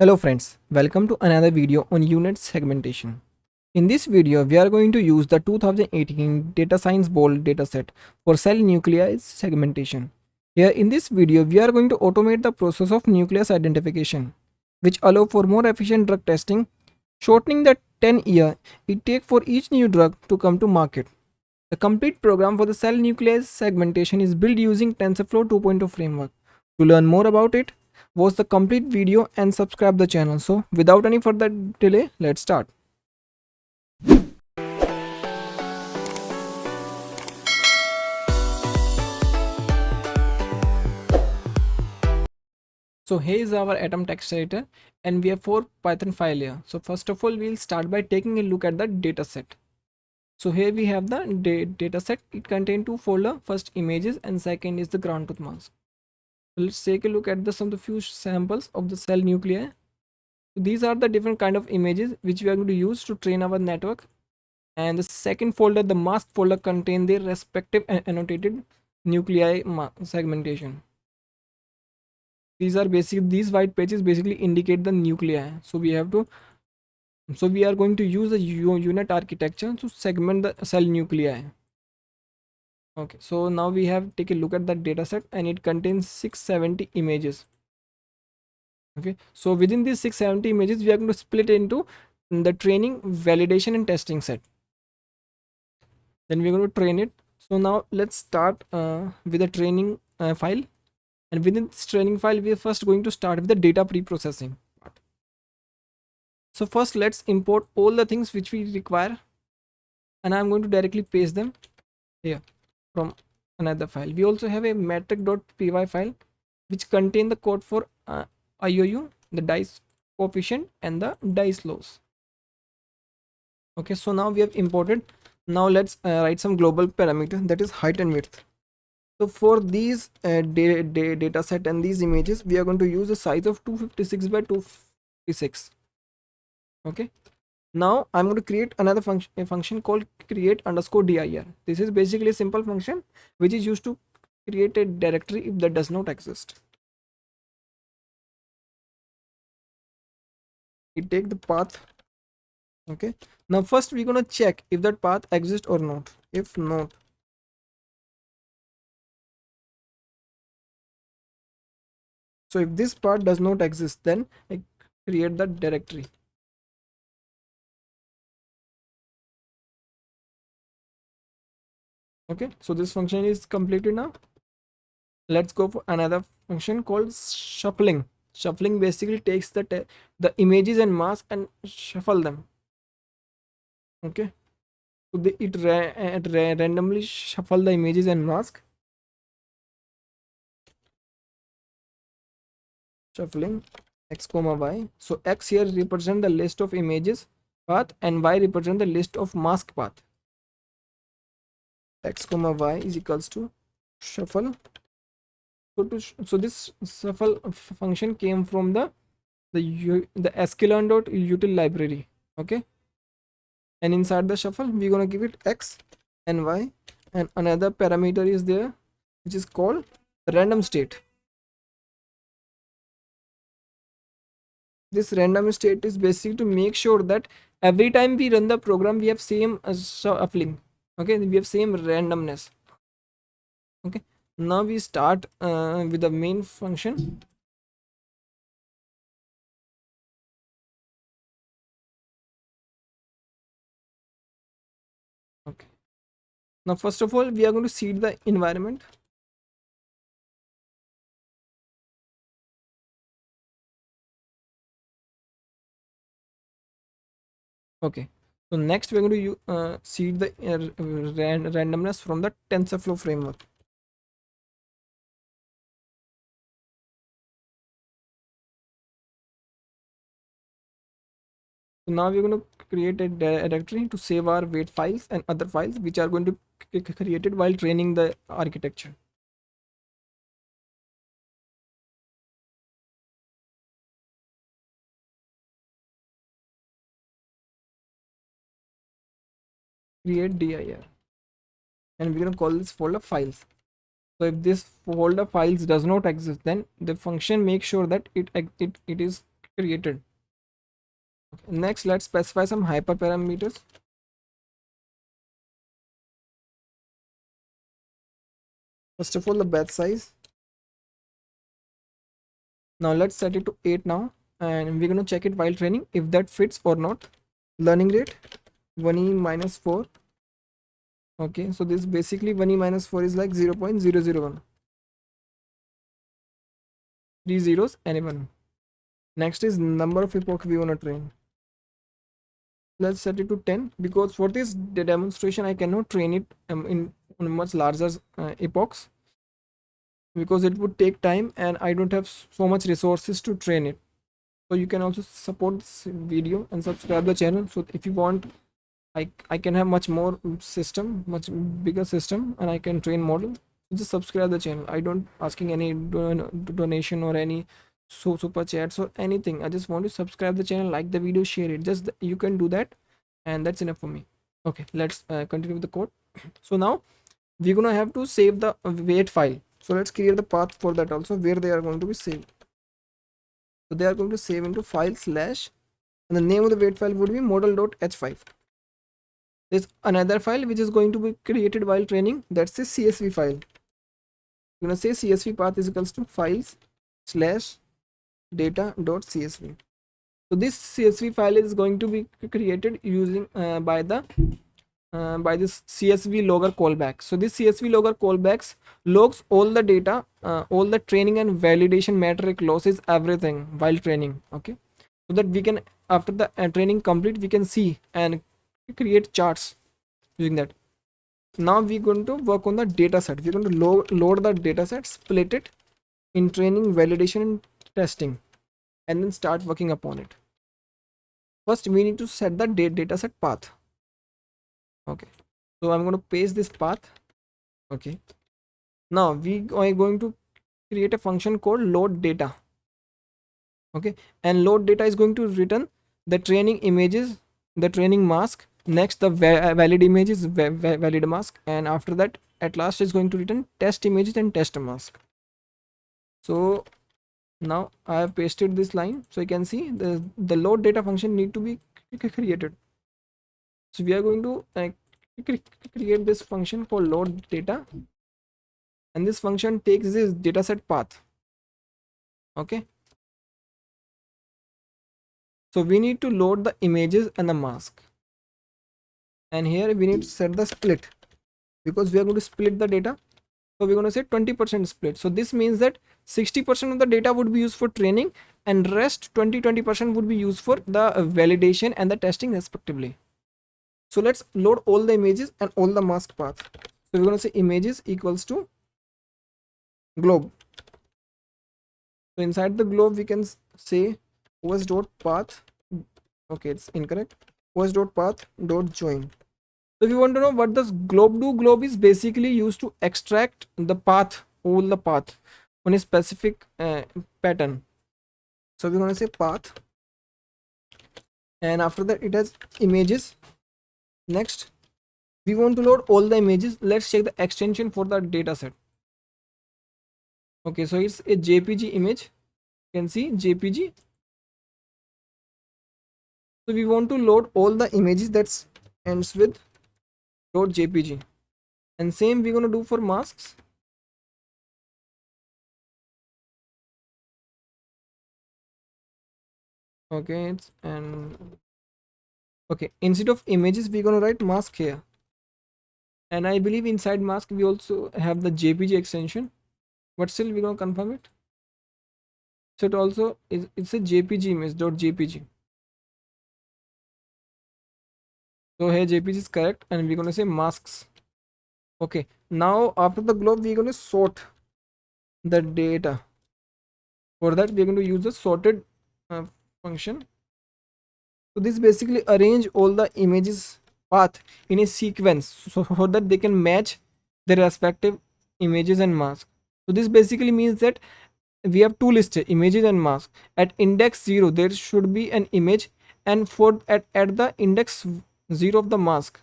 Hello friends, welcome to another video on unit segmentation. In this video, we are going to use the 2018 Data Science Bold dataset for cell nuclei segmentation. Here in this video, we are going to automate the process of nucleus identification, which allow for more efficient drug testing, shortening the 10-year it takes for each new drug to come to market. The complete program for the cell nucleus segmentation is built using TensorFlow 2.0 framework. To learn more about it, watch the complete video and subscribe the channel. So without any further delay, let's start. So here is our atom text editor and we have 4 Python file here. So first of all, we'll start by taking a look at the dataset. So here we have the dataset. It contains 2 folders. First images and second is the ground truth mask. So let's take a look at some of the few samples of the cell nuclei. So these are the different kind of images which we are going to use to train our network. And the second folder, the mask folder, contain their respective annotated nuclei segmentation. These white pages basically indicate the nuclei. So we are going to use the unit architecture to segment the cell nuclei. Okay, so now we have take a look at that dataset and it contains 670 images. Okay, so within these 670 images, we are going to split into the training, validation, and testing set. Then we're going to train it. So now let's start with the training file. And within this training file, we are first going to start with the data pre-processing part. So first, let's import all the things which we require. And I'm going to directly paste them here from another file. We also have a metric.py file which contain the code for IOU, the dice coefficient, and the dice loss. Okay, so now we have imported. Now let's write some global parameter, that is height and width. So for these data set and these images, we are going to use a size of 256 by 256. Okay, now I'm going to create another function called create_dir. This is basically a simple function which is used to create a directory if that does not exist. It take the path. Okay, now first we're going to check if that path exists or not. If not, so if this part does not exist, then I create that directory. Okay, so this function is completed now. Let's go for another function called shuffling. Shuffling basically takes the images and mask and shuffle them. Okay, so it randomly shuffle the images and mask. Shuffling x comma y. So x here represent the list of images path and y represent the list of mask path. X comma y is equals to shuffle. So this shuffle function came from the sklearn.util library. Okay, and inside the shuffle we're gonna give it x and y, and another parameter is there which is called random state. This random state is basically to make sure that every time we run the program we have same shuffling. Okay, we have same randomness. Okay, now we start with the main function. Okay, now first of all we are going to seed the environment. Okay, so next we're going to seed the randomness from the TensorFlow framework. So now we're going to create a directory to save our weight files and other files which are going to be created while training the architecture. Create dir, and we're going to call this folder files. So if this folder files does not exist, then the function makes sure that it is created. Next, let's specify some hyperparameters. First of all, the batch size. Now let's set it to 8 now, and we're going to check it while training if that fits or not. Learning rate 1e minus 4. Okay, so this basically 1e minus 4 is like 0.001. 3 zeros and a 1. Next is number of epoch we want to train. Let's set it to 10 because for this demonstration I cannot train it in much larger epochs because it would take time and I don't have so much resources to train it. So you can also support this video and subscribe the channel. So if you want, I can have much more system, much bigger system, and I can train model. Just subscribe the channel. I don't asking any donation or any super chats or anything. I just want to subscribe the channel, like the video, share it. Just you can do that, and that's enough for me. Okay, let's continue with the code. So now we're gonna have to save the weight file. So let's create the path for that also, where they are going to be saved. So they are going to save into file slash, and the name of the weight file would be model.h5. There's another file which is going to be created while training. That's a CSV file. You're gonna say CSV path is equals to files slash data.csv. So this CSV file is going to be created using by this CSV logger callback. So this CSV logger callbacks logs all the data, all the training and validation metric losses, everything while training. Okay, so that we can, after the training complete, we can see and create charts using that. Now we're going to work on the data set. We're going to load the data set, split it in training, validation and testing, and then start working upon it. First we need to set the data set path. Okay, so I'm going to paste this path. Okay, now we are going to create a function called load data. Okay, and load data is going to return the training images, the training mask, next the valid images, valid mask, and after that at last is going to return test images and test mask. So now I have pasted this line, so you can see the load data function need to be created. So we are going to create this function called load data, and this function takes this dataset path. Okay, so we need to load the images and the mask, and here we need to set the split because we are going to split the data. So we're going to say 20% split. So this means that 60% of the data would be used for training and rest 20% would be used for the validation and the testing respectively. So let's load all the images and all the mask path. So we're going to say images equals to globe. So inside the globe we can say os.path. Okay, it's incorrect. os.path.join. So if you want to know what does globe do, globe is basically used to extract the path, all the path on a specific pattern. So we're going to say path, and after that it has images. Next we want to load all the images. Let's check the extension for the data set. Okay, so it's a JPG image. You can see JPG. So we want to load all the images that ends with .jpg, and same we're going to do for masks. Okay, it's okay, instead of images we're going to write mask here, and I believe inside mask we also have the JPG extension, but still we're going to confirm it. So it also is, it's a JPG image .jpg. So here JPG is correct, and we're going to say masks. Okay, now after the globe we're going to sort the data. For that we're going to use the sorted function. So this basically arrange all the images path in a sequence so that they can match their respective images and mask. So this basically means that we have two lists, images and mask. At index 0 there should be an image, and for at the index 0 of the mask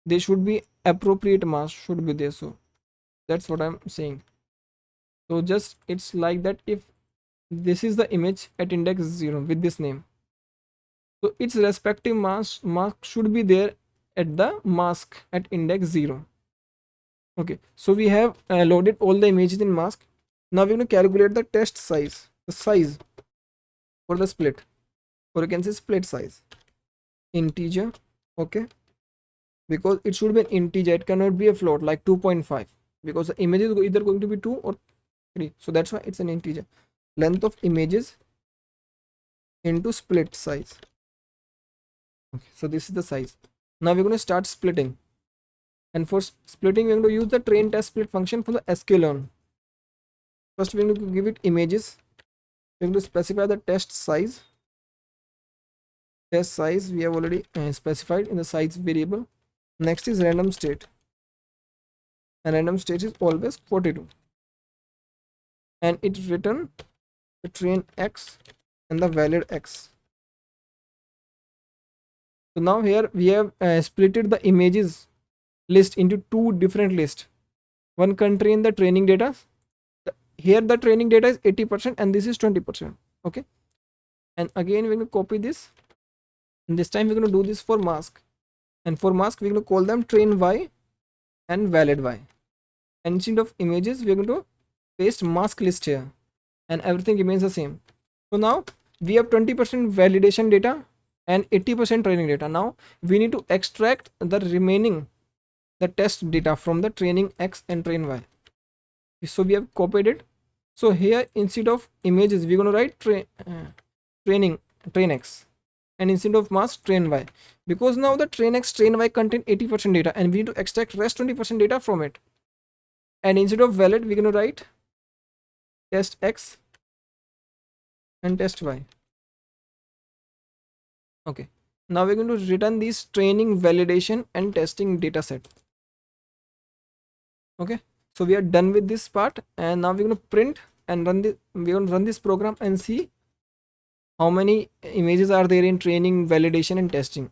there should be appropriate mask should be there. So that's what I'm saying. So just it's like that, if this is the image at index 0 with this name. So its respective mask should be there at the mask at index 0. Okay, so we have loaded all the images in mask. Now we're going to calculate the test size, the size for the split, or you can say split size, integer. Okay, because it should be an integer, it cannot be a float like 2.5, because the image is either going to be 2 or 3, so that's why it's an integer. Length of images into split size. Okay, so this is the size. Now we're going to start splitting, and for splitting we're going to use the train test split function for the sklearn. First we're going to give it images, we're going to specify the test size. Test size we have already specified in the size variable. Next is random state, and random state is always 42, and it return the train x and the valid x. So now here we have splitted the images list into two different lists. One contain the training data. Here the training data is 80% and this is 20%. Okay, and again we're going to copy this, and this time we're going to do this for mask, and for mask we're going to call them train y and valid y, and instead of images we're going to paste mask list here, and everything remains the same. So now we have 20% validation data and 80% training data. Now we need to extract the remaining, the test data from the training x and train y. So we have copied it. So here instead of images we're going to write train x, and instead of mask train y, because now the train x train y contain 80% data and we need to extract rest 20% data from it. And instead of valid we're going to write test x and test y. Okay, now we're going to return these training, validation and testing data set. Okay, so we are done with this part, and now we're going to print and run this. We're going to run this program and see how many images are there in training, validation and testing.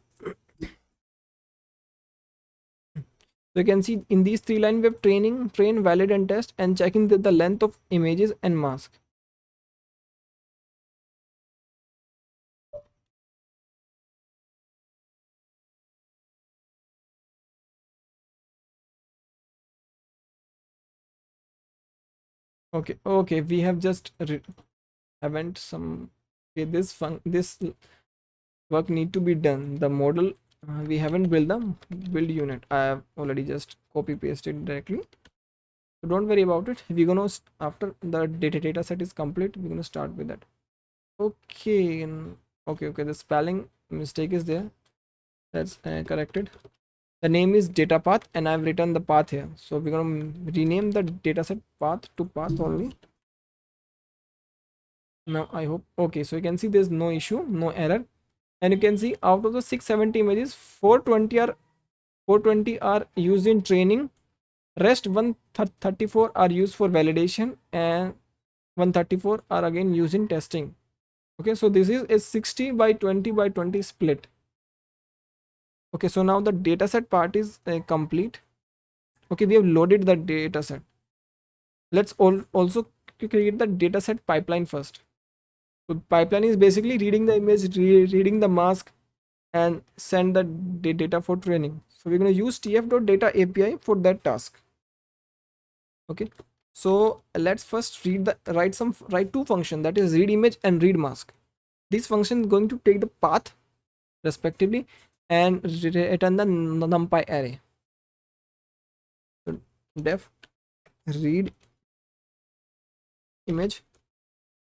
So you can see in these three lines we have training, train, valid and test, and checking the length of images and mask. Okay, we have just haven't some. Okay, this work need to be done. The model we haven't built the build unit. I have already just copy pasted directly. So don't worry about it. We're gonna after the data set is complete, we're gonna start with that. Okay, okay. The spelling mistake is there. That's corrected. The name is data path, and I've written the path here. So we're gonna rename the dataset path to path only. Now I hope okay. So you can see there's no issue, no error, and you can see out of the 670 images, 420 are used in training. Rest 134 are used for validation, and 134 are again used in testing. Okay, so this is a 60 by 20 by 20 split. Okay, so now the dataset part is complete. Okay, we have loaded the dataset. Let's also create the dataset pipeline first. So pipeline is basically reading the image, reading the mask, and send the data for training. So we're going to use tf.data API for that task. Okay, so let's first write two functions, that is read image and read mask. This function is going to take the path respectively and return the numpy array. So def read image,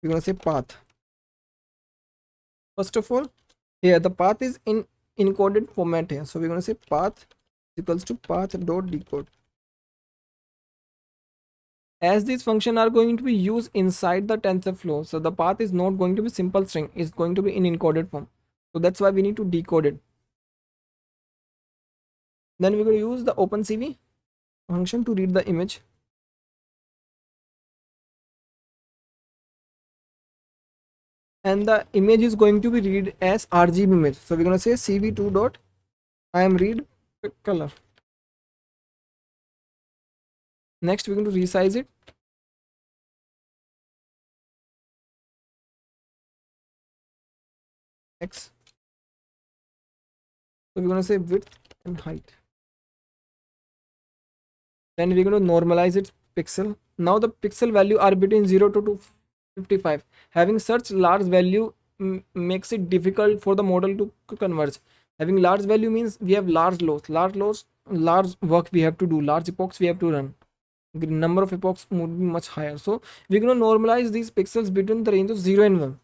we're going to say path. First of all, here the path is in encoded format here, so we're going to say path equals to path.decode. As these functions are going to be used inside the TensorFlow, so the path is not going to be simple string, it's going to be in encoded form, so that's why we need to decode it. Then we're going to use the OpenCV function to read the image. And the image is going to be read as RGB image, so we're going to say cv2.imRead color. Next we're going to resize it, x. So we're going to say width and height. Then we're going to normalize its pixel. Now the pixel value are between 0 to 255. Having such large value makes it difficult for the model to converge. Having large value means we have large loss, large work we have to do, large epochs we have to run. The number of epochs would be much higher. So we're going to normalize these pixels between the range of 0 and 1.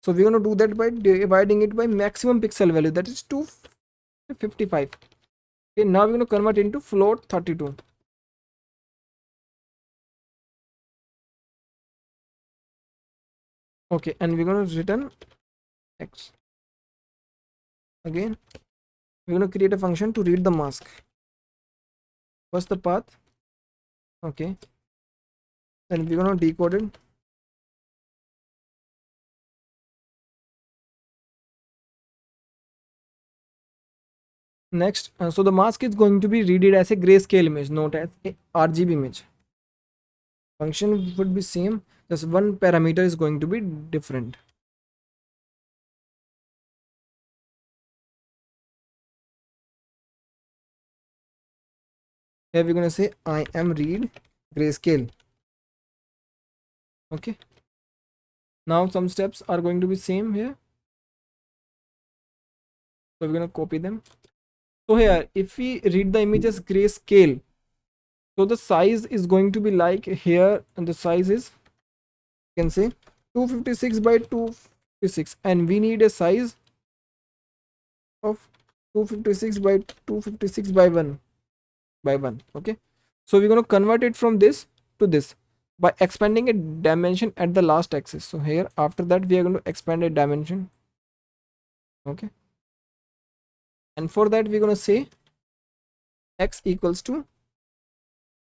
So we're going to do that by dividing it by maximum pixel value, that is 255. Okay, now we're going to convert into float 32. Okay, and we're going to return x. Again, we're going to create a function to read the mask. First the path. Okay, then we're going to decode it. Next, so the mask is going to be read as a grayscale image, not as a RGB image. Function would be same, just one parameter is going to be different. Here we're going to say I am read grayscale. Okay, now some steps are going to be same here, so we're going to copy them. So here if we read the image as grayscale, so the size is going to be like here, and the size is, you can say, 256 by 256, and we need a size of 256 by 256 by 1 by 1. Okay, so we're going to convert it from this to this by expanding a dimension at the last axis. So here after that we are going to expand a dimension. Okay, and for that we're going to say x equals to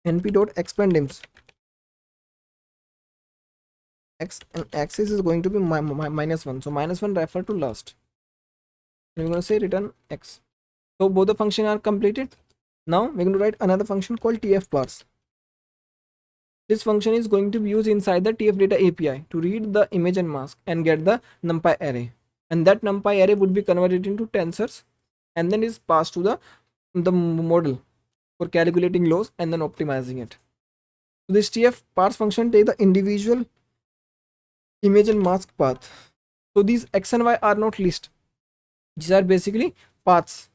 np dot expand dims. X and axis is going to be -1, so -1 refer to last. We're going to say return x. So both the function are completed. Now we're going to write another function called tfparse. This function is going to be used inside the tf-data API to read the image and mask and get the numpy array, and that numpy array would be converted into tensors and then is passed to the model for calculating loss and then optimizing it. So this tfparse function takes the individual image and mask path. So these x and y are not list, these are basically paths,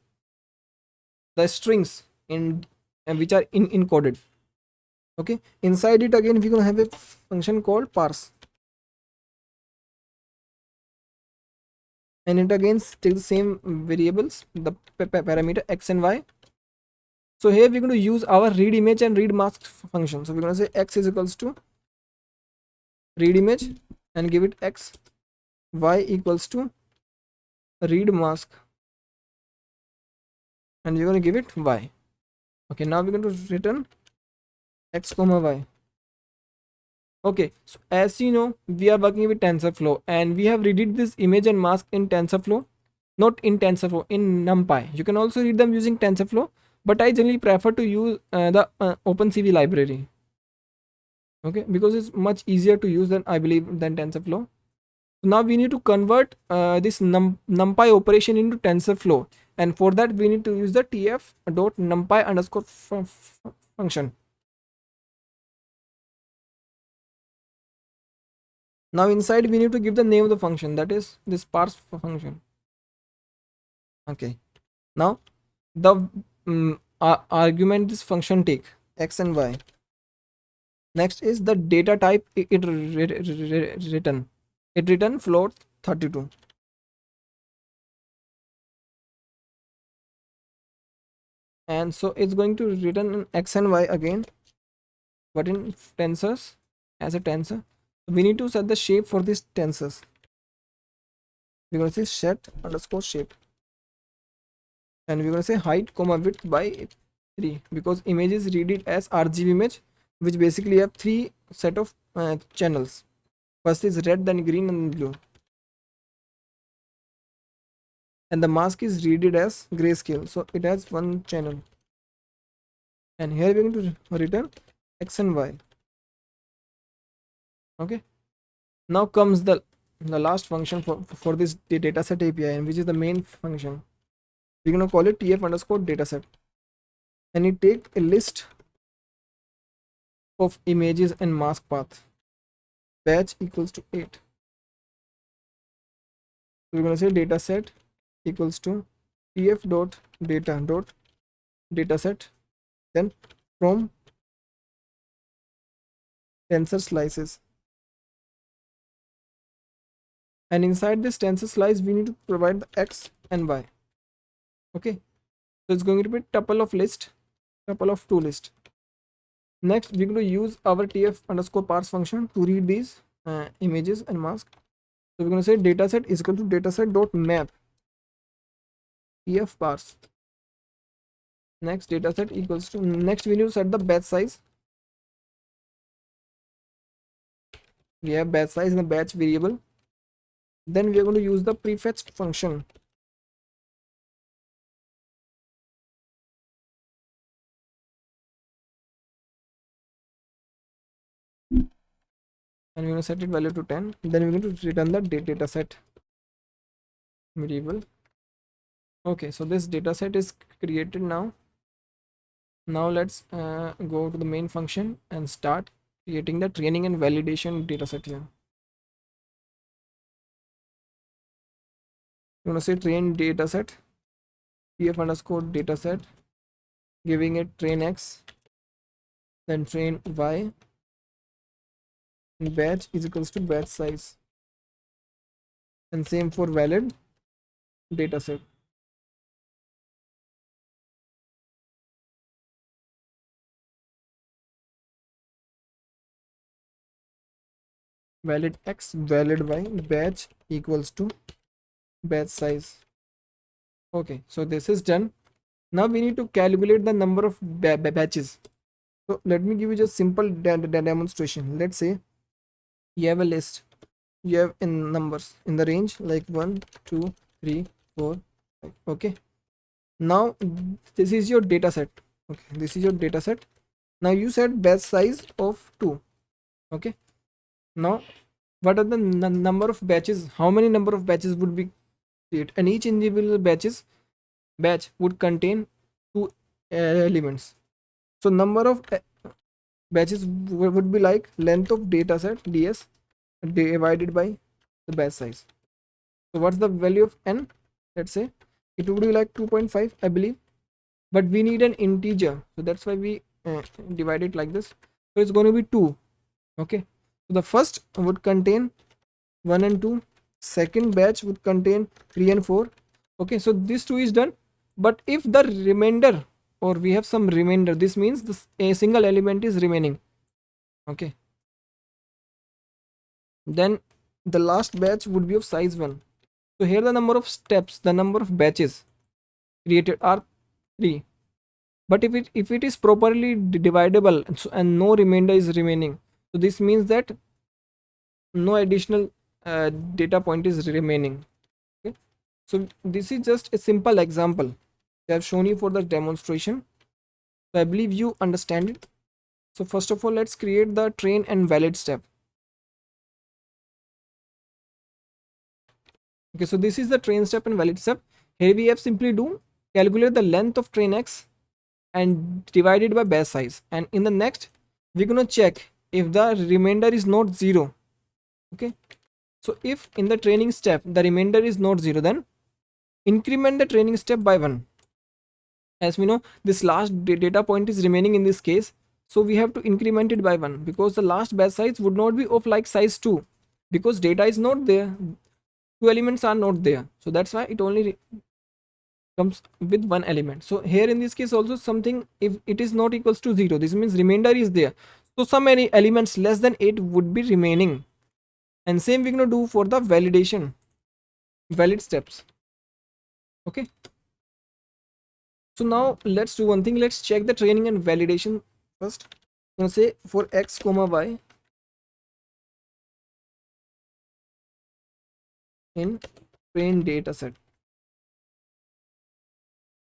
the strings in which are encoded. Okay, inside it again we're going to have a function called parse, and it again takes the same variables, the parameter x and y. So here we're going to use our read image and read mask function. So we're going to say x is equals to read image and give it x, y equals to read mask and we're going to give it y. Okay, now we're going to return x comma y. Okay, so as you know, we are working with TensorFlow and we have read this image and mask in TensorFlow, not in TensorFlow, in NumPy. You can also read them using TensorFlow, but I generally prefer to use the OpenCV library. Okay, because it's much easier to use than, I believe, than TensorFlow. So now we need to convert this NumPy operation into TensorFlow, and for that we need to use the tf.numpy underscore function. Now inside we need to give the name of the function, that is this parse function. Okay, now the argument this function take x and y. Next is the data type it return. It return float 32. And so it's going to return x and y again, but in tensors, as a tensor. We need to set the shape for these tensors. We're going to say set underscore shape, and we're going to say height comma width by 3, because image is read it as RGB image, which basically have 3 set of channels. First is red, then green, and blue, and the mask is read it as grayscale, so it has 1 channel. And here we're going to return x and y. Okay, now comes the the last function for this dataset API, and which is the main function. We're gonna call it tf underscore dataset, and it take a list of images and mask path. Batch equals to 8. So we're gonna say dataset equals to tf dot data dot dataset, then from tensor slices, and inside this tensor slice we need to provide the x and y. Okay, so it's going to be tuple of list, tuple of two list. Next we're going to use our tf underscore parse function to read these images and mask. So we're going to say dataset is equal to dataset dot map tf parse. Next dataset equals to, next we need to set the batch size. We have batch size in the batch variable. Then we are going to use the prefetch function. And we're going to set it value to 10. Then we're going to return the dataset variable. Okay, so this dataset is created now. Now let's go to the main function and start creating the training and validation dataset here. We're going to say train dataset tf underscore dataset, giving it train x, then train y, and batch is equals to batch size, and same for valid dataset. Valid x, valid y, batch equals to batch size. Okay, so this is done. Now we need to calculate the number of batches. So let me give you just simple demonstration. Let's say you have a list, you have in numbers in the range like 1 2 3 4 5. Okay, now this is your data set. Okay, this is your data set. Now you set batch size of 2. Okay, now what are the number of batches, how many number of batches would be created, and each individual batch would contain 2 elements. So number of batches would be like length of data set ds divided by the batch size. So what's the value of n? Let's say it would be like 2.5, I believe, but we need an integer, so that's why we divide it like this. So it's going to be 2. Okay, so the first would contain 1 and 2, second batch would contain 3 and 4. Okay, so this 2 is done, but if the remainder, or we have some remainder, this means this a single element is remaining. Okay, then the last batch would be of size 1. So here the number of steps, the number of batches created are 3, but if it is properly dividable, and no remainder is remaining, so this means that no additional data point is remaining. Okay, so this is just a simple example I have shown you for the demonstration, so I believe you understand it. So first of all, let's create the train and valid step. Okay, so this is the train step and valid step. Here we have simply do calculate the length of train x and divide it by batch size, and in the next we're gonna check if the remainder is not 0. Okay, so if in the training step the remainder is not 0, then increment the training step by 1. As we know, this last data point is remaining in this case, so we have to increment it by 1, because the last batch size would not be of like size 2, because data is not there, 2 elements are not there, so that's why it only comes with 1 element. So here in this case also something, if it is not equals to 0, this means remainder is there, so some many elements less than 8 would be remaining. And same we're going to do for the validation, valid steps. Okay, so now let's do one thing, let's check the training and validation first. I'm going to say for x comma y in train data set,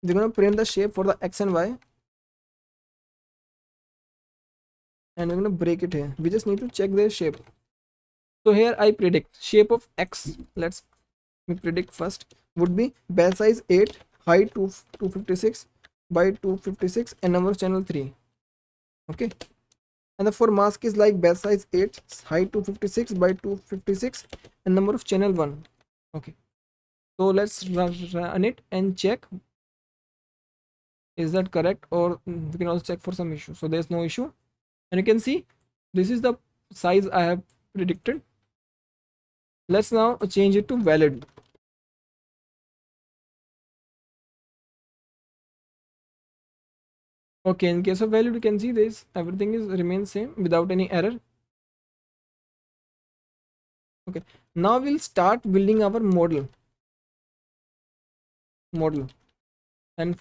we're going to print the shape for the x and y, and we're going to break it here. We just need to check their shape. So here I predict shape of X. Let's me predict first would be base size 8, height 256 by 256, and number of channel 3. Okay, and the for mask is like base size 8, height 256 by 256, and number of channel 1. Okay, so let's run it and check is that correct, or we can also check for some issue. So there's no issue, and you can see this is the size I have predicted. Let's now change it to valid. Okay, in case of valid, you can see this everything is remains same without any error. Okay, now we'll start building our model, and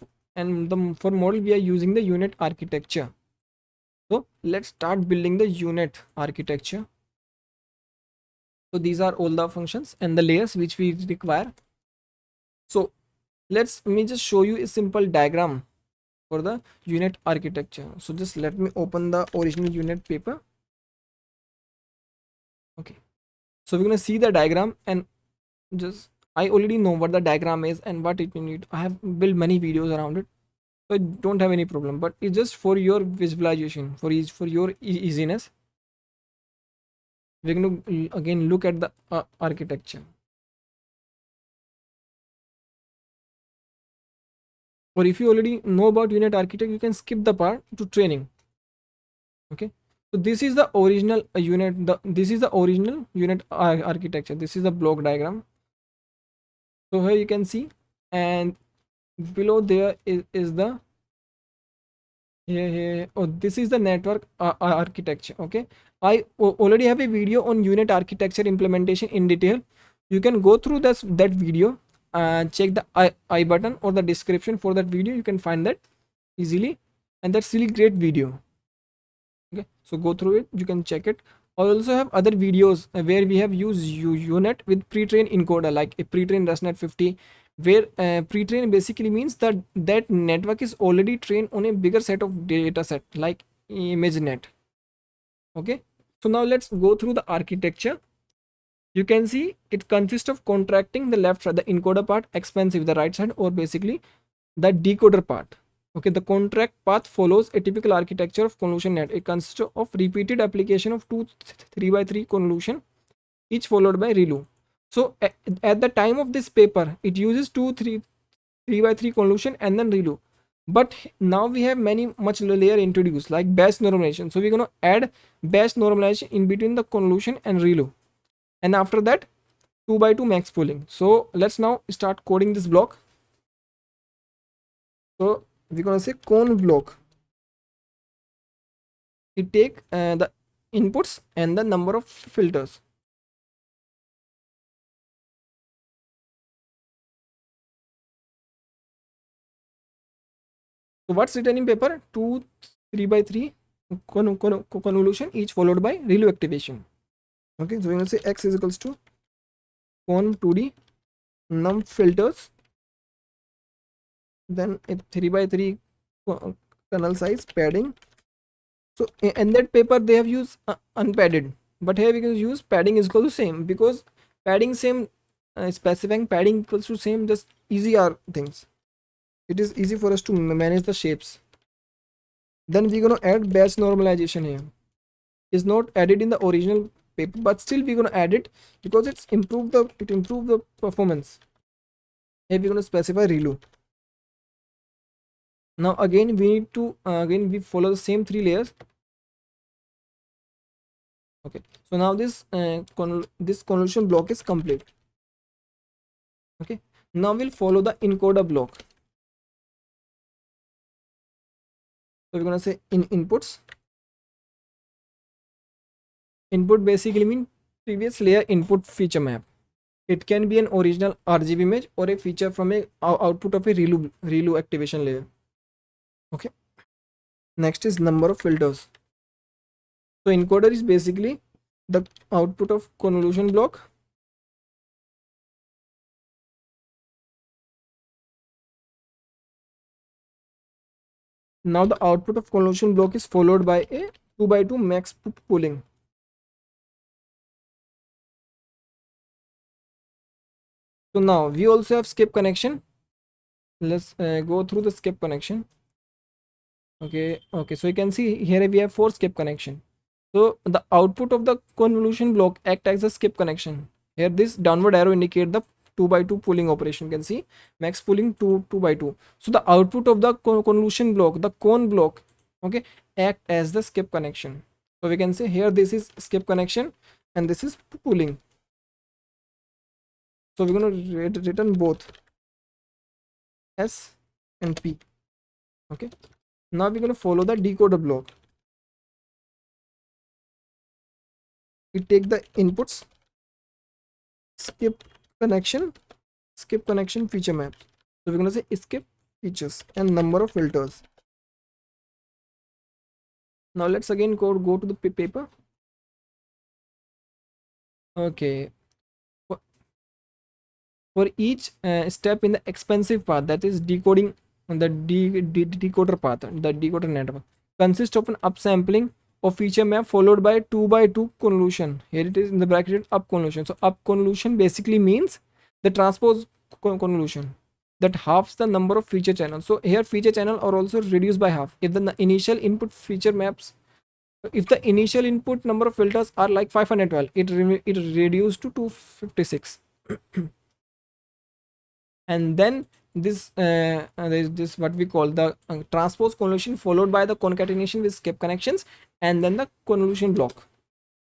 for model we are using the unit architecture. So let's start building the unit architecture. So these are all the functions and the layers which we require. So let's me just show you a simple diagram for the unit architecture. So just let me open the original unit paper. Okay, so we're gonna see the diagram, and just I already know what the diagram is and what it need. I have built many videos around it, so I don't have any problem, but it's just for your visualization, for your easiness. We're going to again look at the architecture. Or if you already know about unit architecture, you can skip the part to training. Okay, so this is the original unit, this is the original unit architecture. This is the block diagram. So here you can see, and below there is the here. Oh, this is the network architecture. Okay, I already have a video on unit architecture implementation in detail. You can go through that video and check the I button or the description for that video. You can find that easily, and that's really great video. Okay, so go through it, you can check it. I also have other videos where we have used unit with pre-trained encoder, like a pre-trained ResNet 50, where pre-trained basically means that that network is already trained on a bigger set of data set like ImageNet. Okay, so now let's go through the architecture. You can see it consists of contracting the left side, the encoder part, expansive the right side, or basically the decoder part. Okay, the contract path follows a typical architecture of convolution net. It consists of repeated application of two 3 by 3 convolution, each followed by ReLU. So at the time of this paper, it uses 3 by 3 convolution and then ReLU. But now we have much layer introduced like batch normalization. So we're going to add batch normalization in between the convolution and ReLU. And after that, 2 by 2 max pooling. So let's now start coding this block. So we're going to say con block. It take the inputs and the number of filters. So what's written in paper? 2 3 by 3 convolution, each followed by ReLU activation. Okay, so we're going to say x is equals to con 2d num filters, then a 3 by 3 kernel size padding. So in that paper they have used unpadded, but here we can use padding is equal to same, because padding same, specifying padding equals to same, just easy are things. It is easy for us to manage the shapes. Then we're going to add batch normalization here. Is not added in the original paper, but still we're going to add it because it improved the performance. Here we're going to specify ReLU. Now again we need to again we follow the same 3 layers. Okay, so now this this convolution block is complete. Okay, now we'll follow the encoder block. So we're going to say in inputs. Input basically mean previous layer input feature map. It can be an original RGB image or a feature from a output of a ReLU activation layer. Okay, next is number of filters. So encoder is basically the output of convolution block. Now the output of convolution block is followed by a 2 by 2 max pooling. So now we also have skip connection. Let's go through the skip connection. Okay, so you can see here we have 4 skip connection. So the output of the convolution block act as a skip connection. Here this downward arrow indicate the 2 by 2 pooling operation. You can see max pooling 2 by 2. So the output of the convolution block, the cone block, okay, act as the skip connection. So we can say here this is skip connection and this is pooling. So we're going to return both S and P. Okay, now we're going to follow the decoder block. We take the inputs, skip connection feature maps. So we're going to say skip features and number of filters. Now let's again go to the paper. Okay, for each step in the expensive path, that is decoding the decoder path, the decoder network consists of an upsampling of feature map followed by 2 by 2 convolution. Here it is in the bracket up convolution. So up convolution basically means the transpose convolution that halves the number of feature channels. So here feature channel are also reduced by half. If the initial input feature maps, if the initial input number of filters are like 512, it reduced to 256. And then this this what we call the transpose convolution followed by the concatenation with skip connections and then the convolution block.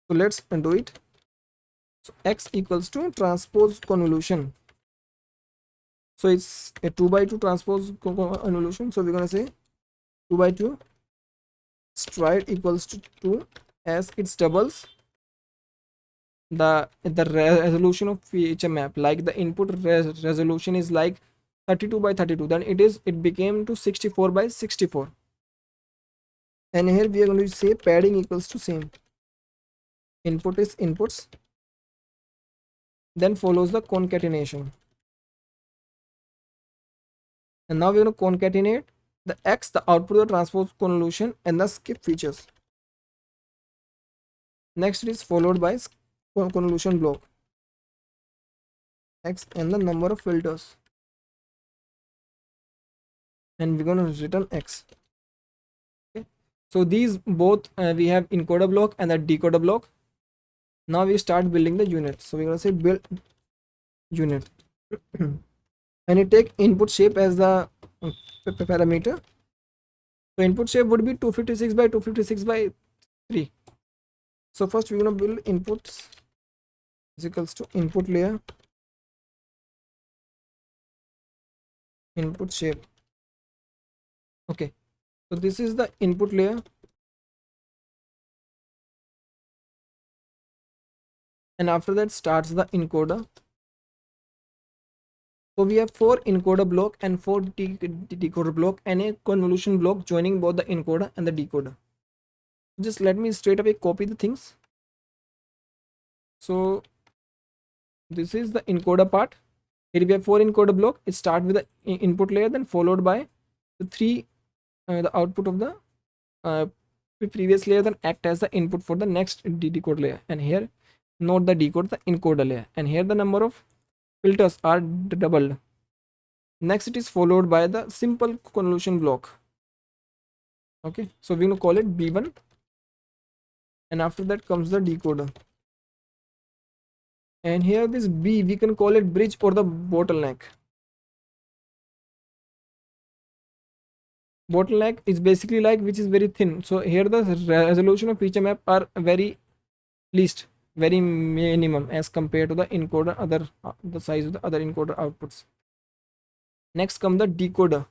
So let's do it. So x equals to transpose convolution. So it's a 2 by 2 transpose convolution. So we're going to say 2 by 2 stride equals to 2 as its doubles the resolution of feature map. Like the input resolution is like 32 by 32, then it became to 64 by 64. And here we are going to say padding equals to same. Input is inputs, then follows the concatenation. And now we're going to concatenate the x, the output of the transpose convolution, and the skip features. Next it is followed by convolution block, x and the number of filters, and we're going to return x. Okay, so these both we have encoder block and the decoder block. Now we start building the unit. So we're going to say build unit and you take input shape as the parameter. So input shape would be 256 by 256 by 3. So first we're going to build inputs is equals to input layer, input shape. Okay, so this is the input layer, and after that starts the encoder. So we have 4 encoder block and 4 decoder block and a convolution block joining both the encoder and the decoder. Just let me straight away copy the things. So this is the encoder part. Here we have 4 encoder block. It starts with the input layer, then followed by the 3 the output of the previous layer, then act as the input for the next decoder layer. And here note the decode the encoder layer, and here the number of filters are doubled. Next it is followed by the simple convolution block. Okay, so we're going to call it B1, and after that comes the decoder. And here this B, we can call it bridge or the bottleneck. Bottleneck is basically like which is very thin. So here the resolution of feature map are very least, very minimum as compared to the encoder other the size of the other encoder outputs. Next come the decoder.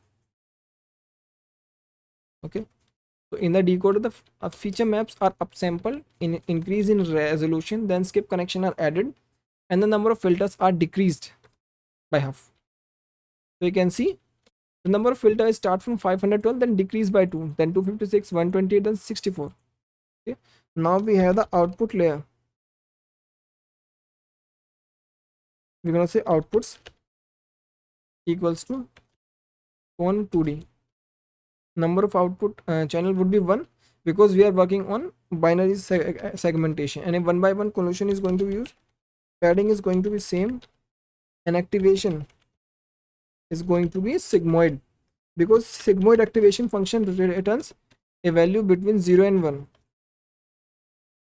Okay, so in the decoder the feature maps are upsampled in increase in resolution, then skip connection are added, and the number of filters are decreased by half. So you can see the number of filters start from 512, then decrease by 2, then 256, 128, then 64. Okay, now we have the output layer. We're going to say outputs equals to on 2D. Number of output channel would be 1 because we are working on binary segmentation, and a 1 by 1 convolution is going to be used. Padding is going to be same and activation is going to be sigmoid, because sigmoid activation function returns a value between 0 and 1,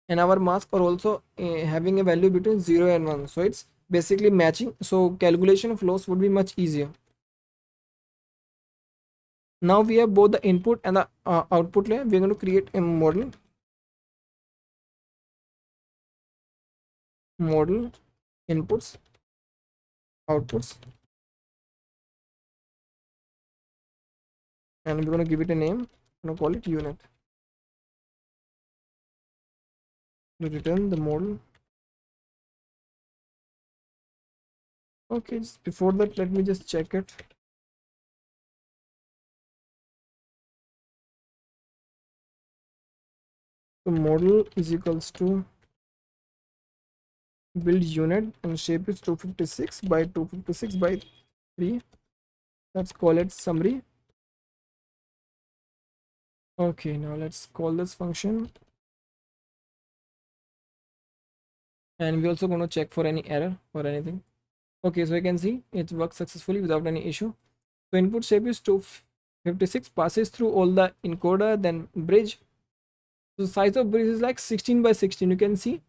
and our mask are also having a value between 0 and 1, so it's basically matching, so calculation of loss would be much easier. Now we have both the input and the output layer. We're going to create a model inputs, outputs, and we're going to give it a name. I'm going to call it unit to return the model. Okay, just before that, let me just check it. So model is equals to build unit, and shape is 256 by 256 by 3. Let's call it summary. Okay, now let's call this function, and we're also going to check for any error or anything. Okay, so you can see it works successfully without any issue. So input shape is 256, passes through all the encoder, then bridge. So size of bridge is like 16 by 16. You can see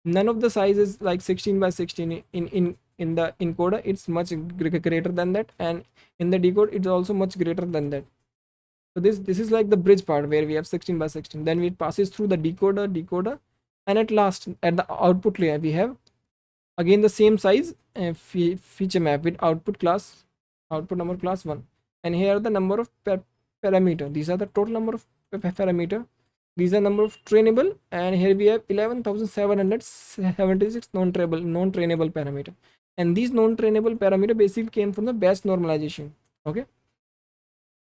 none of the size is like 16 by 16 in the encoder. It's much greater than that, and in the decode it's also much greater than that. So this is like the bridge part where we have 16 by 16. Then it passes through the decoder, and at last at the output layer we have again the same size feature map with output number class 1, and here are the number of parameter. These are the total number of parameter. These are number of trainable, and here we have 11,776 non-trainable parameter, and these non-trainable parameter basically came from the batch normalization. Okay,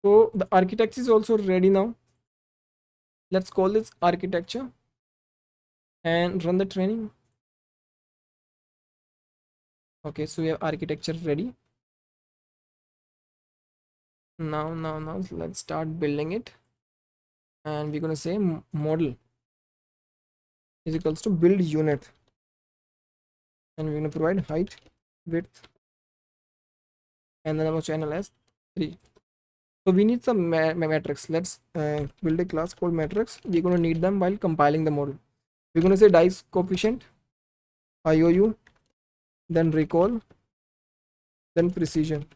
so the architecture is also ready now. Let's call this architecture and run the training. Okay, so we have architecture ready. Now let's start building it, and we're going to say model is equals to build unit, and we're going to provide height, width, and the number of channel as 3. So we need some metrics. Let's build a class called metrics. We're going to need them while compiling the model. We're going to say dice coefficient, IOU, then recall, then precision.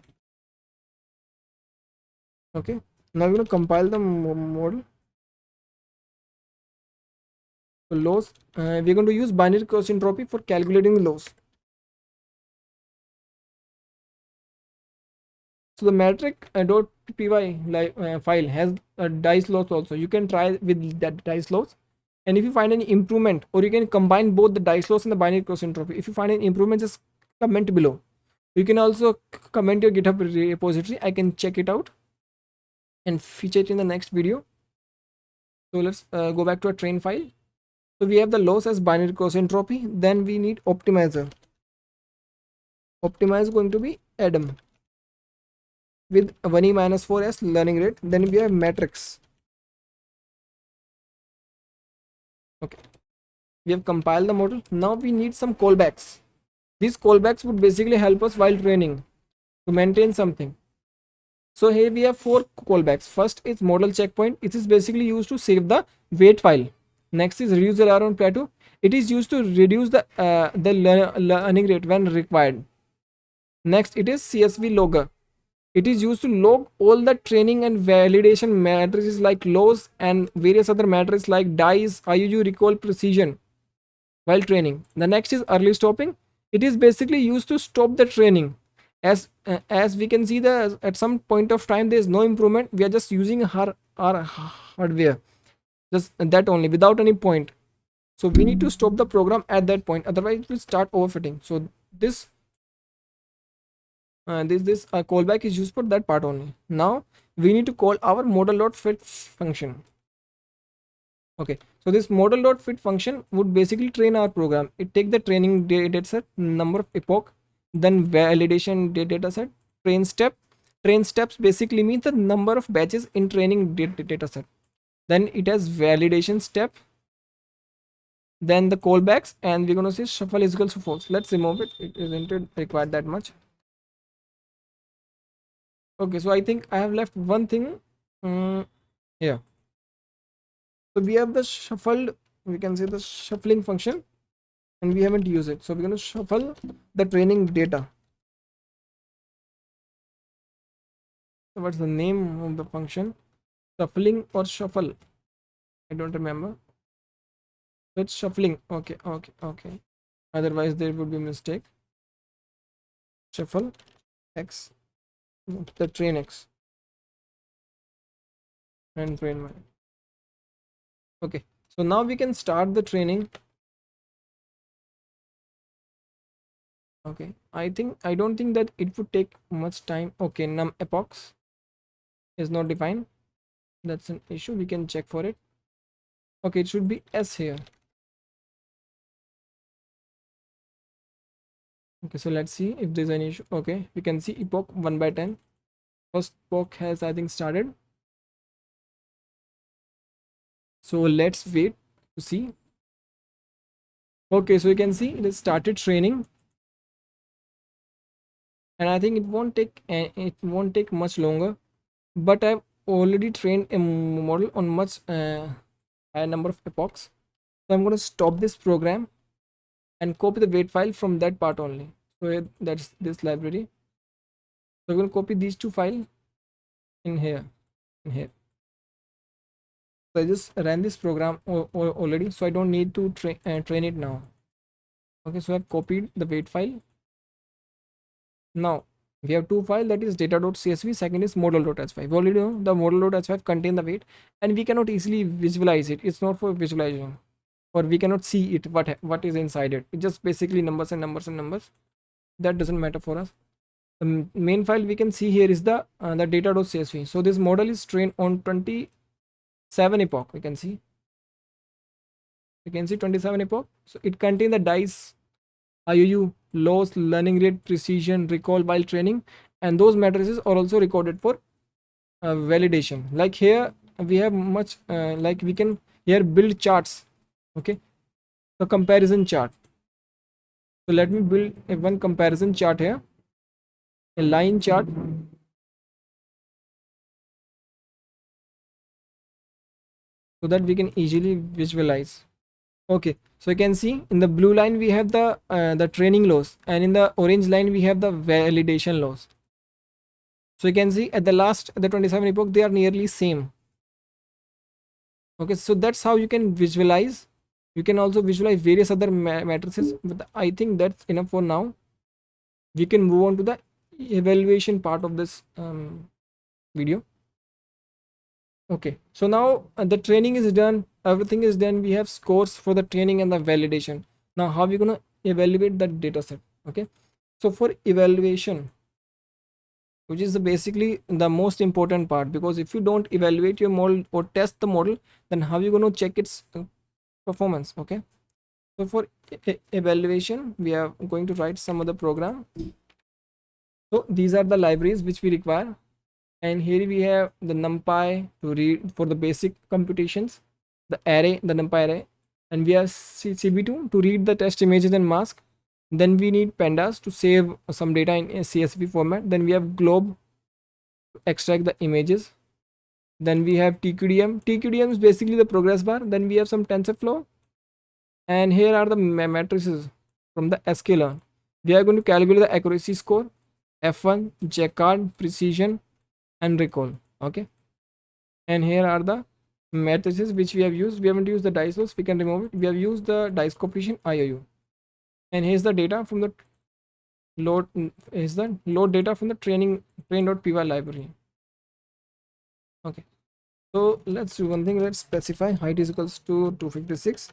Okay, now we're going to compile the model. So loss, we're going to use binary cross entropy for calculating the loss. So the metric .py file has a dice loss also. You can try with that dice loss, and if you find any improvement, or you can combine both the dice loss and the binary cross entropy. If you find any improvement, just comment below. You can also comment your GitHub repository. I can check it out and feature it in the next video. So let's go back to our train file. So we have the loss as binary cross entropy. Then we need optimizer. Optimizer is going to be Adam with 1e minus 4 as learning rate. Then we have matrix. Okay, we have compiled the model. Now we need some callbacks. These callbacks would basically help us while training to maintain something. So here we have 4 callbacks. First is model checkpoint. It is basically used to save the wait file. Next is reduce error on plateau. It is used to reduce the learning rate when required. Next it is CSV logger. It is used to log all the training and validation matrices like loss and various other matrices like dice, IUU, recall, precision while training. The next is early stopping. It is basically used to stop the training. As we can see, the at some point of time there is no improvement. We are just using our hardware, just that only, without any point. So we need to stop the program at that point, otherwise it will start overfitting. So this callback is used for that part only. Now we need to call our model.fit function. Okay, so this model.fit function would basically train our program. It take the training data set, number of epoch, then validation data set, train step. Train steps basically means the number of batches in training data set. Then it has validation step, then the callbacks, and we're going to say shuffle is equals to false. Let's remove it. It isn't required that much. Okay, so I think I have left one thing. Yeah. So we have the shuffled, we can say the shuffling function, and we haven't used it. So we're going to shuffle the training data. So what's the name of the function? Shuffling or shuffle? I don't remember. So it's shuffling. Okay, okay, okay. Otherwise there would be mistake. Shuffle X, the train X, and train Y. Okay, so now we can start the training. Okay, I don't think that it would take much time. Okay, num epochs is not defined. That's an issue. We can check for it. Okay, it should be S here. Okay, so let's see if there's any issue. Okay, we can see epoch 1 by 10. First epoch has, I think, started. So let's wait to see. Okay, so you can see it has started training, and I think it won't take much longer. But I've already trained a model on much higher number of epochs. So I'm going to stop this program and copy the weight file from that part only. So that's this library. So we're going to copy these two files in here, in here. So I just ran this program already, so I don't need to train it now. Okay, so I've copied the weight file. Now we have two files, that is data.csv, second is model.h5. We already know the model.h5 contain the weight, and we cannot easily visualize it. It's not for visualization, or we cannot see it, what is inside it. It's just basically numbers and numbers and numbers. That doesn't matter for us. The main file we can see here is the data.csv. So this model is trained on 27 epoch. We can see 27 epoch. So it contains the dice, IOU, loss, learning rate, precision, recall while training, and those matrices are also recorded for validation. Like here we have much like we can here build charts. Okay, the comparison chart. So let me build one comparison chart here, a line chart. So that we can easily visualize. Okay, so you can see in the blue line we have the training loss, and in the orange line we have the validation loss. So you can see at the last, the 27 epoch, they are nearly same. Okay, so that's how you can visualize. You can also visualize various other matrices, but I think that's enough for now. We can move on to the evaluation part of this video. Okay, so now the training is done, everything is done. We have scores for the training and the validation. Now how are we going to evaluate that data set? Okay, so for evaluation, which is basically the most important part, because if you don't evaluate your model or test the model, then how are you going to check its performance? Okay, so for evaluation we are going to write some other program. So these are the libraries which we require, and here we have the numpy to read for the basic computations, the array, the numpy array, and we have cb2 to read the test images and mask. Then we need pandas to save some data in a csv format. Then we have glob to extract the images. Then we have tqdm is basically the progress bar. Then we have some tensorflow, and here are the matrices from the sklearn. We are going to calculate the accuracy score, f1, Jaccard, precision, and recall. Okay, and here are the matrices which we have used. We haven't used the dice loss, we can remove it. We have used the dice coefficient IOU, and here's the data from the load, is the load data from the train.py library. Okay, so let's do one thing. Let's specify height is equals to 256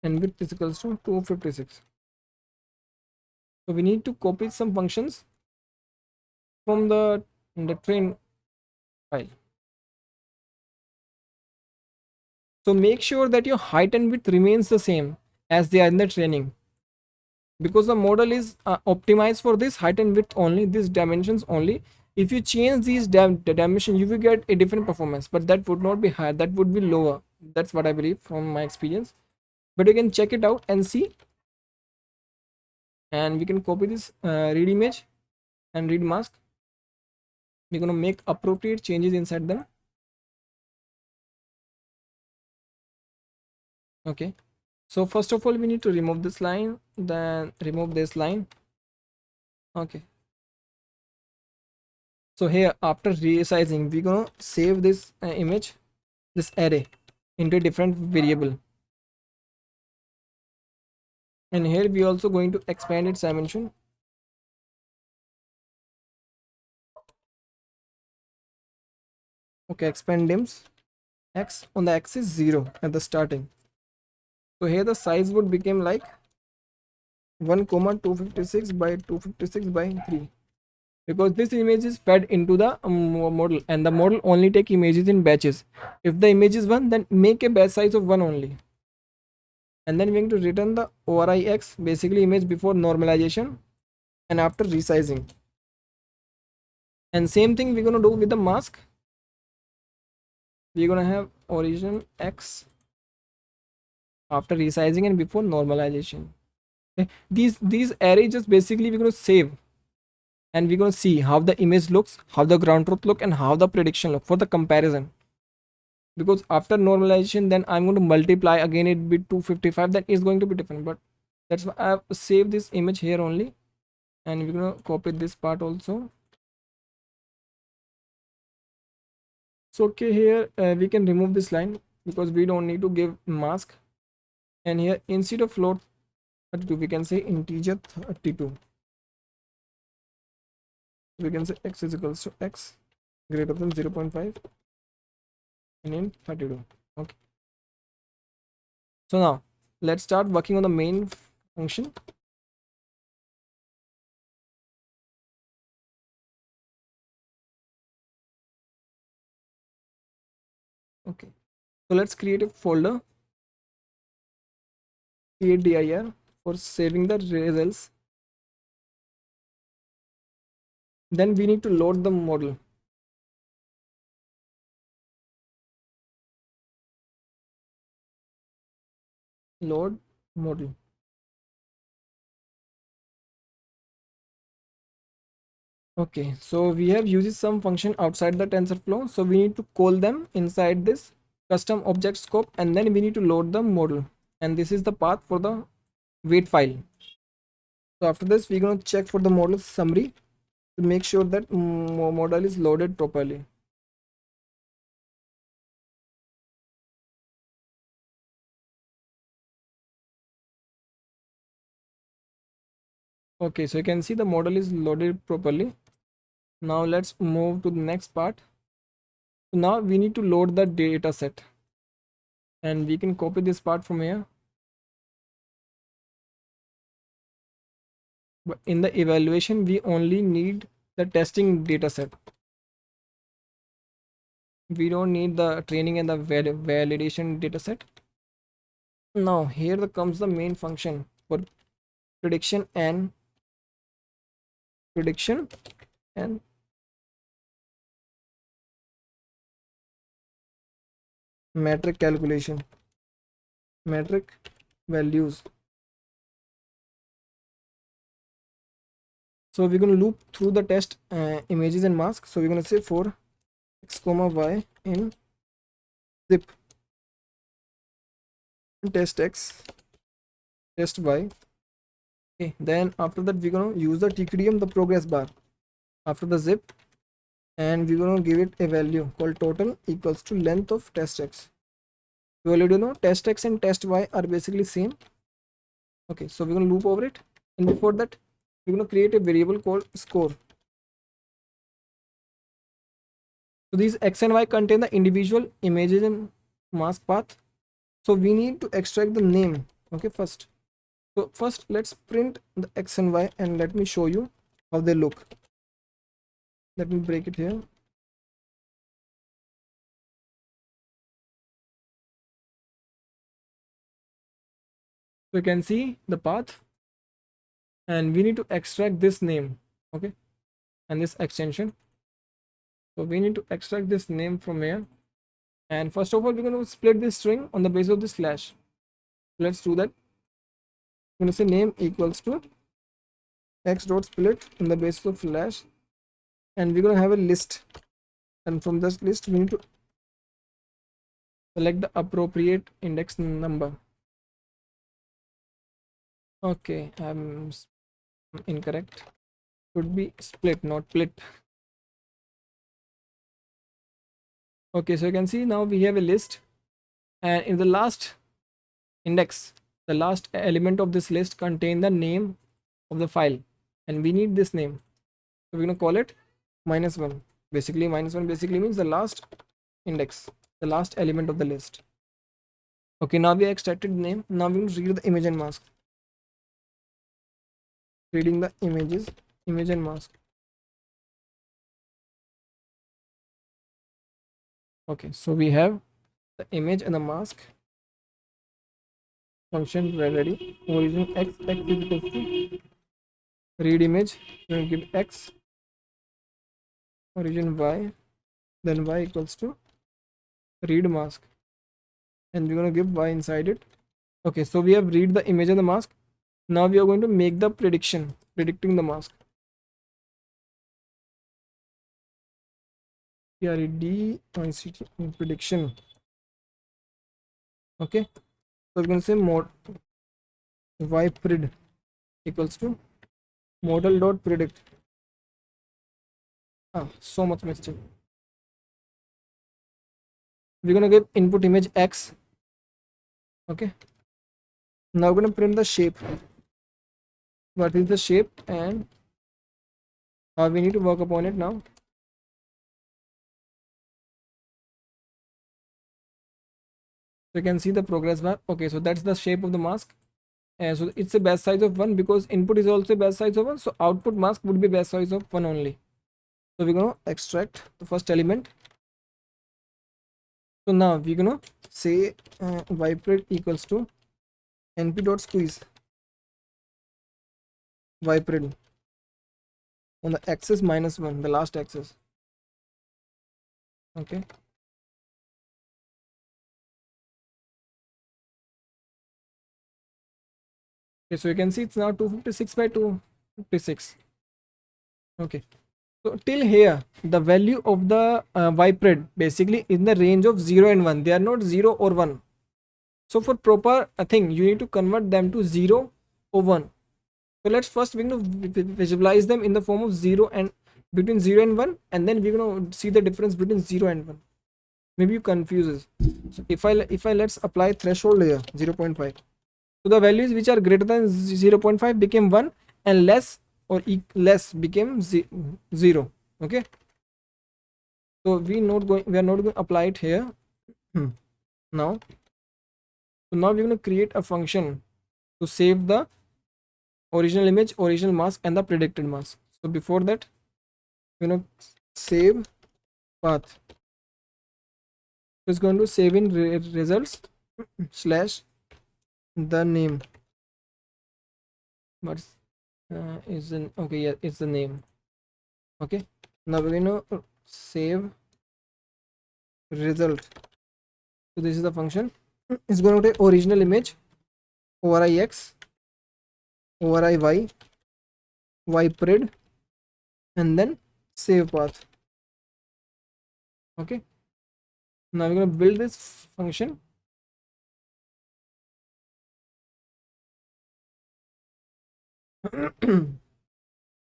and width is equals to 256. So we need to copy some functions from the train file. So make sure that your height and width remains the same as they are in the training, because the model is optimized for this height and width only, these dimensions only. If you change these dimension, you will get a different performance, but that would not be higher, that would be lower. That's what I believe from my experience. but you can check it out and see. And we can copy this read image and read mask. We're going to make appropriate changes inside them. Okay, so first of all we need to remove this line, then remove this line. Okay, so here after resizing we're gonna save this image, this array, into a different variable, and here we also going to expand its dimension. Okay, expand dims x on the axis 0 at the starting. So here the size would become like 1 comma 256 by 256 by 3, because this image is fed into the model, and the model only take images in batches. If the image is 1, then make a batch size of 1 only, and then we're going to return the ORIX, basically image before normalization and after resizing. And same thing we're going to do with the mask. We're going to have origin X after resizing and before normalization. Okay. These arrays just basically we're going to save, and we're going to see how the image looks, how the ground truth look, and how the prediction look for the comparison. Because after normalization, then I'm going to multiply again it with 255, then it's going to be different. But that's why I've saved this image here only, and we're going to copy this part also. So okay, here we can remove this line because we don't need to give mask. And here instead of float 32 we can say integer 32. We can say x is equals to x greater than 0.5 and in 32. Okay, so now let's start working on the main function. Okay, so let's create a folder, create dir for saving the results. Then we need to load the model. Load model. Okay, so we have used some function outside the TensorFlow, so we need to call them inside this custom object scope, and then we need to load the model, and this is the path for the weight file. So after this we're going to check for the model summary to make sure that model is loaded properly. Okay, so you can see the model is loaded properly. Now let's move to the next part. So now we need to load the data set, and we can copy this part from here. But in the evaluation we only need the testing data set. We don't need the training and the validation data set. Now here comes the main function for prediction and metric calculation, metric values. So we're going to loop through the test images and masks. So we're going to say for x comma y in zip test x test y. Okay, then after that we're going to use the tqdm, the progress bar, after the zip, and we're going to give it a value called total equals to length of test x. You already know test x and test y are basically same. Okay, so we're going to loop over it, and before that we're going to create a variable called score. So these x and y contain the individual images and mask path, so we need to extract the name. Okay, first, so first let's print the x and y, and let me show you how they look. Let me break it here. So you can see the path, and we need to extract this name. Okay, and this extension. So we need to extract this name from here, and first of all we're going to split this string on the basis of this slash. Let's do that. I'm going to say name equals to x dot split in the basis of flash, and we're going to have a list, and from this list we need to select the appropriate index number. Okay, I'm incorrect. Should be split, not split. Okay, so you can see now we have a list, and in the last index, the last element of this list contain the name of the file, and we need this name, so we're going to call it -1. Basically -1 basically means the last index, the last element of the list. Okay, now we extracted the name. Now we will read the image and mask. Reading the images, image and mask. Okay, so we have the image and the mask function ready. Origin x is equal to read image, we're going to give x, origin y, then y equals to read mask, and we're going to give y inside it. Okay, so we have read the image and the mask. Now we are going to make the predicting the mask. PRED prediction. Okay, so we're going to say mod y pred equals to model dot predict. So much mistake. We're going to give input image x. Okay, now we're going to print the shape. What is the shape, and we need to work upon it now. So you can see the progress bar. Okay, so that's the shape of the mask, and so it's a batch size of 1 because input is also a batch size of 1, so output mask would be batch size of 1 only. So we're going to extract the first element. So now we're going to say ypred equals to np dot squeeze ypred on the axis -1, the last axis. Okay, okay, so you can see it's now 256 by 256. Okay, so till here the value of the ypred basically in the range of 0 and 1. They are not 0 or 1. So for proper thing you need to convert them to 0 or 1. So let's first we're going to visualize them in the form of 0 and between 0 and 1, and then we're going to see the difference between 0 and 1. Maybe you confuses. So if I let's apply threshold here 0.5. So the values which are greater than 0.5 became 1, and less or less became 0. Okay, so we are not going to apply it here now. So now we're going to create a function to save the original image, original mask, and the predicted mask. So before that, we're going to save path. So it's going to save in results slash the name. What is an okay? Yeah, it's the name. Okay, now we're going to save result. So this is the function. It's going to take original image overi x, overi y, ypred, and then save path. Okay, now we're going to build this function.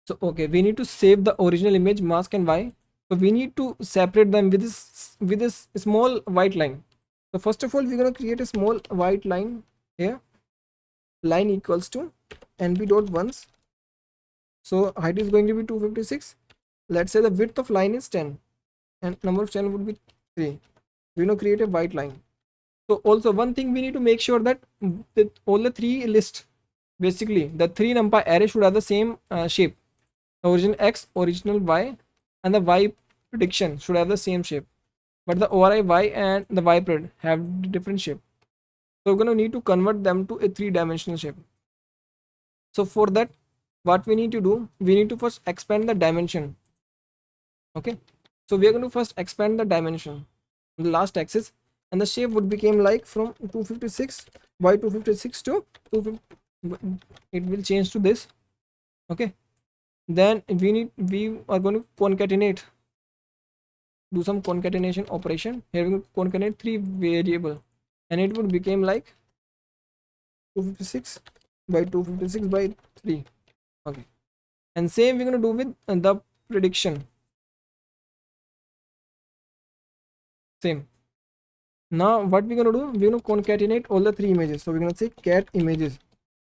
So okay, we need to save the original image, mask, and y. So we need to separate them with this small white line. So first of all, we're going to create a small white line here. Line equals to np dot ones. So height is going to be 256. Let's say the width of line is 10, and number of channel would be 3. We're going to create a white line. So also one thing we need to make sure that all the 3 lists, basically the 3 numpy array should have the same shape. The original x, original y, and the y prediction should have the same shape, but the ori y and the ypred have different shape. So we're going to need to convert them to a 3-dimensional shape. So for that, what we need to do, we need to first expand the dimension. Okay, so we are going to first expand the dimension on the last axis, and the shape would became like from 256 by 256 to 250. It will change to this. Okay, then we are going to concatenate, do some concatenation operation. Here we will concatenate three variable, and it would become like 256 by 256 by 3. Okay, and same we're going to do with the prediction. Same. Now what we're going to do, we're going to concatenate all the three images. So we're going to say cat images.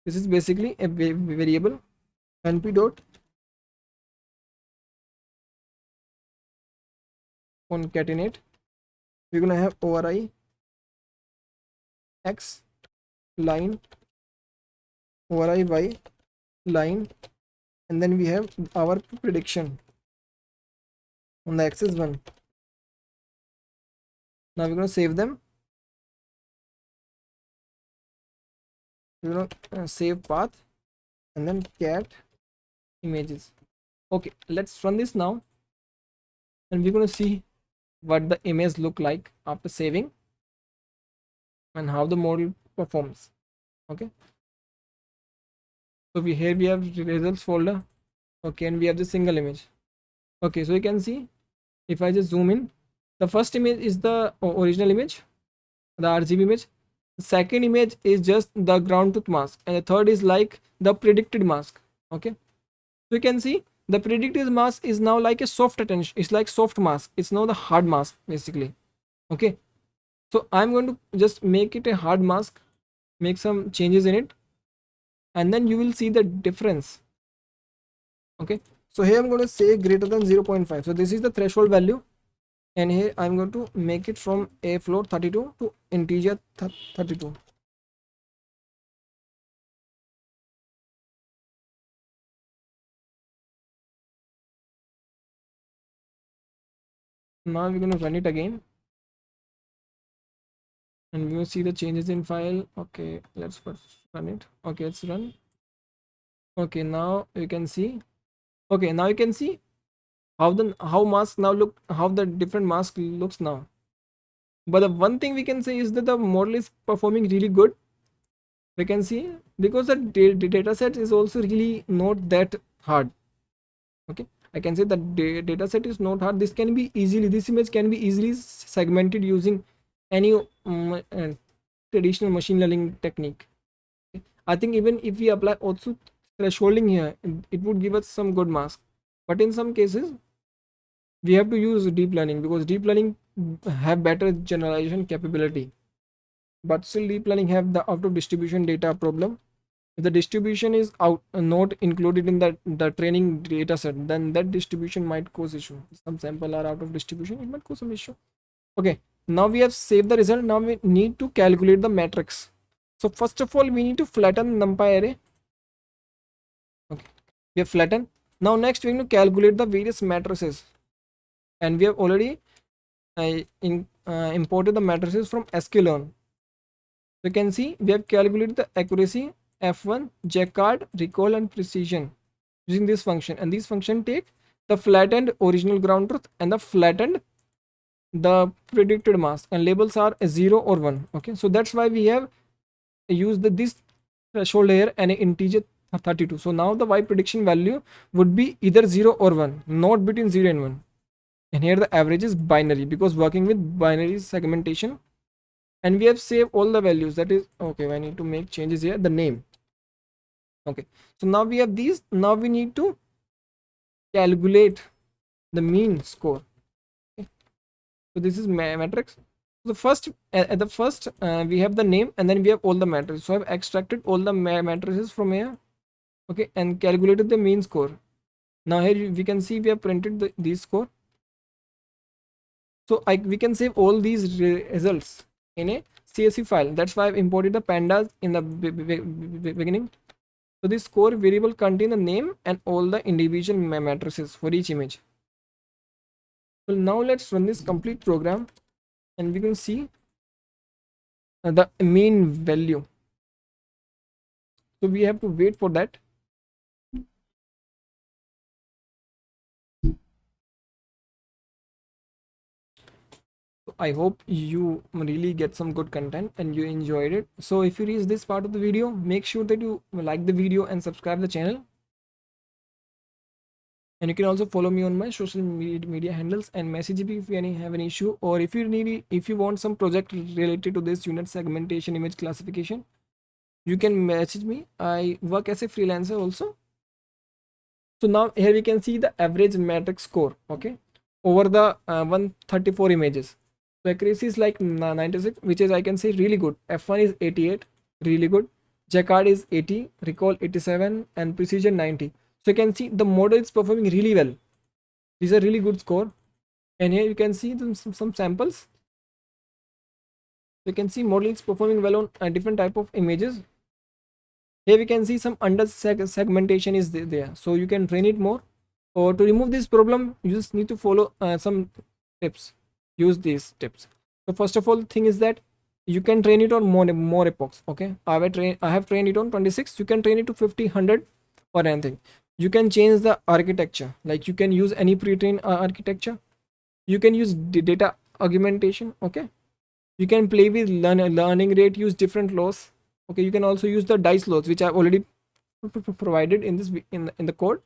This is basically a variable, np dot concatenate. We're going to have ori x line, ori y line, and then we have our prediction on the axis 1. Now we're going to save them. We're going to save path and then cat images. Okay, let's run this now, and we're going to see what the image look like after saving and how the model performs. Okay, so here we have results folder. Okay, and we have the single image. Okay, so you can see, if I just zoom in, the first image is the original image, the RGB image. The second image is just the ground truth mask, and the third is like the predicted mask. Okay, so you can see the predicted mask is now like a soft attention. It's like soft mask. It's now the hard mask basically. Okay, so I'm going to just make it a hard mask, make some changes in it, and then you will see the difference. Okay, so here I'm going to say greater than 0.5. So this is the threshold value, and here I'm going to make it from a float 32 to integer 32. Now we're going to run it again, and we will see the changes in file. Okay, let's first run it. Okay, let's run. Okay, now you can see. Okay, now you can see how mask now look, how the different mask looks now. But the one thing we can say is that the model is performing really good. We can see because the data set is also really not that hard. Okay, I can say that data set is not hard. This can be easily, this image can be easily segmented using any traditional machine learning technique. I think even if we apply also thresholding here, it would give us some good mask. But in some cases we have to use deep learning, because deep learning have better generalization capability, but still deep learning have the out of distribution data problem. If the distribution is out not included in the training data set, then that distribution might cause issue. Some sample are out of distribution, it might cause some issue. Okay, now we have saved the result. Now we need to calculate the matrix. So first of all we need to flatten numpy array. Okay, we have flattened. Now next we need to calculate the various matrices, and we have already imported the matrices from sklearn. You can see we have calculated the accuracy, f1, Jaccard, recall, and precision using this function, and these function take the flattened original ground truth and the flattened the predicted mask, and labels are a 0 or 1. Okay, so that's why we have used this threshold here and an integer 32. So now the y prediction value would be either 0 or 1, not between 0 and 1. And here the average is binary, because working with binary segmentation. And we have saved all the values. That is okay. I need to make changes here, the name. Okay, so now we have these. Now we need to calculate the mean score. Okay. So this is matrix. The first at the first we have the name, and then we have all the matrices. So I've extracted all the matrices from here. Okay, and calculated the mean score. Now here we can see we have printed these score. So we can save all these results in a CSV file. That's why I've imported the pandas in the beginning. So this score variable contain the name and all the individual matrices for each image. Well, now let's run this complete program, and we can see the mean value. So we have to wait for that. I hope you really get some good content and you enjoyed it. So if you reach this part of the video, make sure that you like the video and subscribe the channel. And you can also follow me on my social media handles and message me if you have any issue, or if you want some project related to this unit segmentation image classification, you can message me. I work as a freelancer also. So now here we can see the average matrix score, okay, over the 134 images. So accuracy is like 96, which is, I can say, really good. F1 is 88, really good. Jacquard is 80, recall 87, and precision 90. So you can see the model is performing really well. These are really good score. And here you can see some samples. You can see model is performing well on different type of images. Here we can see some under segmentation is there, so you can train it more. Or to remove this problem, you just need to follow some tips. Use these tips. So first of all, the thing is that you can train it on more epochs. Okay, I have trained it on 26. You can train it to 50, 100 or anything. You can change the architecture, like you can use any pre-trained architecture. You can use data augmentation. Okay, you can play with learning rate, use different laws. Okay, you can also use the dice laws, which I've already provided in this in the code.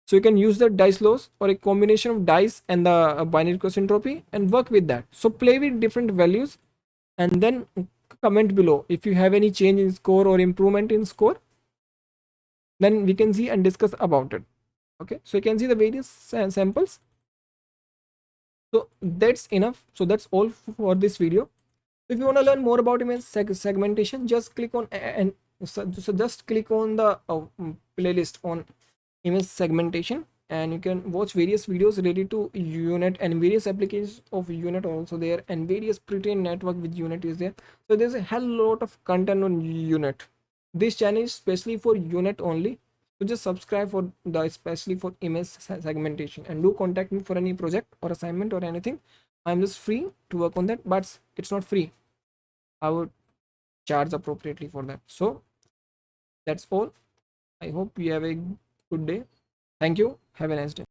So you can use the dice laws or a combination of dice and the binary cross entropy and work with that. So play with different values and then comment below if you have any change in score or improvement in score. Then we can see and discuss about it. Okay, so you can see the various samples. So that's enough. So that's all for this video. If you want to learn more about image segmentation, just click on so just click on the playlist on image segmentation, and you can watch various videos related to unit, and various applications of unit also there, and various pre-trained network with unit is there. So there's a hell lot of content on unit. This channel is especially for unit only, so just subscribe for the especially for image segmentation, and do contact me for any project or assignment or anything. I'm just free to work on that, but it's not free. I would charge appropriately for that. So that's all. I hope you have a good day. Thank you. Have a nice day.